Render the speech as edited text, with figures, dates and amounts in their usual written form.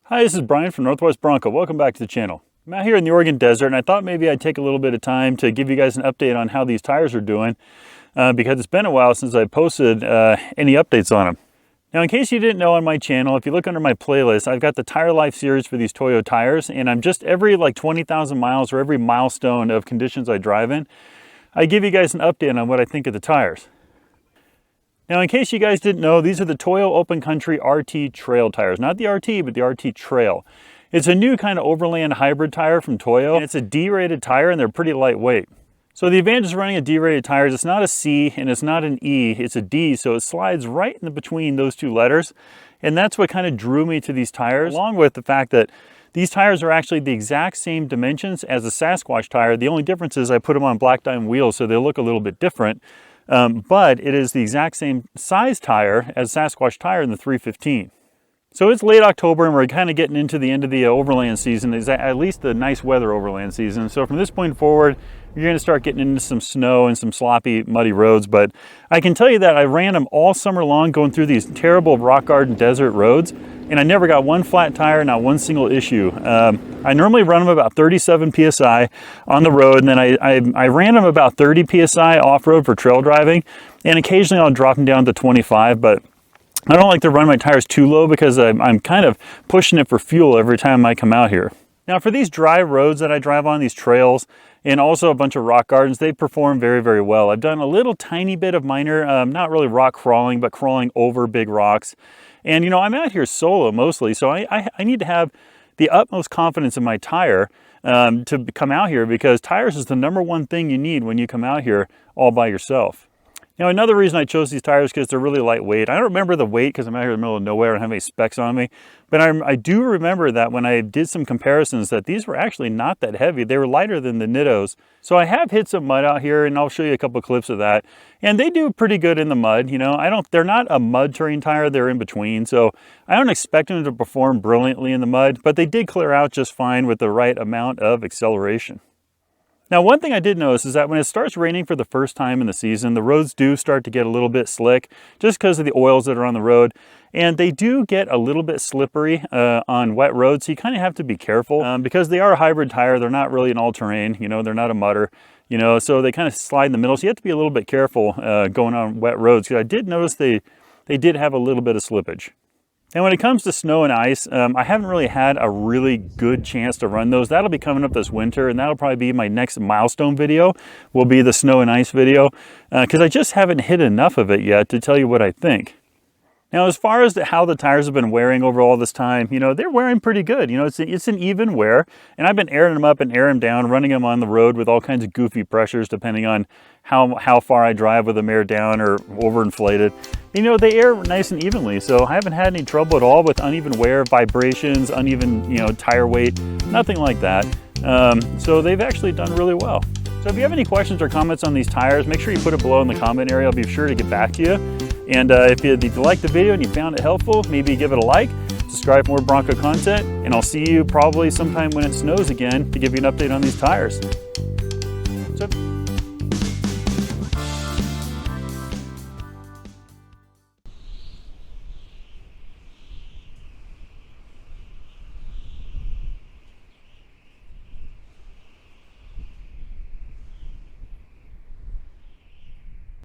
Hi, this is Brian from Northwest Bronco. Welcome back to the channel. I'm out here in the Oregon desert and I thought maybe I'd take a little bit of time to give you guys an update on how these tires are doing because it's been a while since I posted any updates on them. Now, in case you didn't know, on my channel, if you look under my playlist, I've got the Tire Life series for these Toyo tires, and I'm just every 20,000 miles or every milestone of conditions I drive in, I give you guys an update on what I think of the tires. Now, in case you guys didn't know, these are the Toyo Open Country RT Trail tires. Not the RT, but the RT Trail. It's a new kind of overland hybrid tire from Toyo, and it's a D-rated tire, and they're pretty lightweight. So the advantage of running a D-rated tires, it's not a C and it's not an E, it's a D, so it slides right in between those two letters. And that's what kind of drew me to these tires, along with the fact that these tires are actually the exact same dimensions as a Sasquatch tire. The only difference is I put them on black diamond wheels, so they look a little bit different. But it is the exact same size tire as Sasquatch tire in the 315. So it's late October and we're kind of getting into the end of the overland season, at least the nice weather overland season. So from this point forward, you're going to start getting into some snow and some sloppy, muddy roads. But I can tell you that I ran them all summer long going through these terrible rock garden desert roads, and I never got one flat tire, not one single issue. I normally run them about 37 PSI on the road, and then I ran them about 30 PSI off-road for trail driving, and occasionally I'll drop them down to 25, but I don't like to run my tires too low because I'm kind of pushing it for fuel every time I come out here. Now, for these dry roads that I drive on, these trails, and also a bunch of rock gardens, they perform very, very well. I've done a little tiny bit of minor, not really rock crawling, but crawling over big rocks. And, you know, I'm out here solo mostly, so I need to have the utmost confidence in my tire to come out here, because tires is the #1 thing you need when you come out here all by yourself. Now, another reason I chose these tires is because they're really lightweight. I don't remember the weight because I'm out here in the middle of nowhere and don't have any specs on me. But I do remember that when I did some comparisons that these were actually not that heavy. They were lighter than the Nittos. So I have hit some mud out here, and I'll show you a couple of clips of that. And they do pretty good in the mud. You know, they're not a mud terrain tire, they're in between. So I don't expect them to perform brilliantly in the mud, but they did clear out just fine with the right amount of acceleration. Now, one thing I did notice is that when it starts raining for the first time in the season, the roads do start to get a little bit slick just because of the oils that are on the road. And they do get a little bit slippery on wet roads, so you kind of have to be careful because they are a hybrid tire. They're not really an all-terrain, you know, they're not a mudder, you know, so they kind of slide in the middle. So you have to be a little bit careful going on wet roads, because I did notice they did have a little bit of slippage. And when it comes to snow and ice, I haven't really had a really good chance to run those. That'll be coming up this winter, and that'll probably be my next milestone video, will be the snow and ice video, because I just haven't hit enough of it yet to tell you what I think. Now, as far as how the tires have been wearing over all this time, you know, they're wearing pretty good. You know, it's an even wear, and I've been airing them up and airing them down, running them on the road with all kinds of goofy pressures depending on how far I drive with them aired down or overinflated. You know, they air nice and evenly, so I haven't had any trouble at all with uneven wear, vibrations, uneven, you know, tire weight, nothing like that. So they've actually done really well. So if you have any questions or comments on these tires, make sure you put it below in the comment area. I'll be sure to get back to you. And if you liked the video and you found it helpful, maybe give it a like, subscribe for more Bronco content, and I'll see you probably sometime when it snows again to give you an update on these tires. So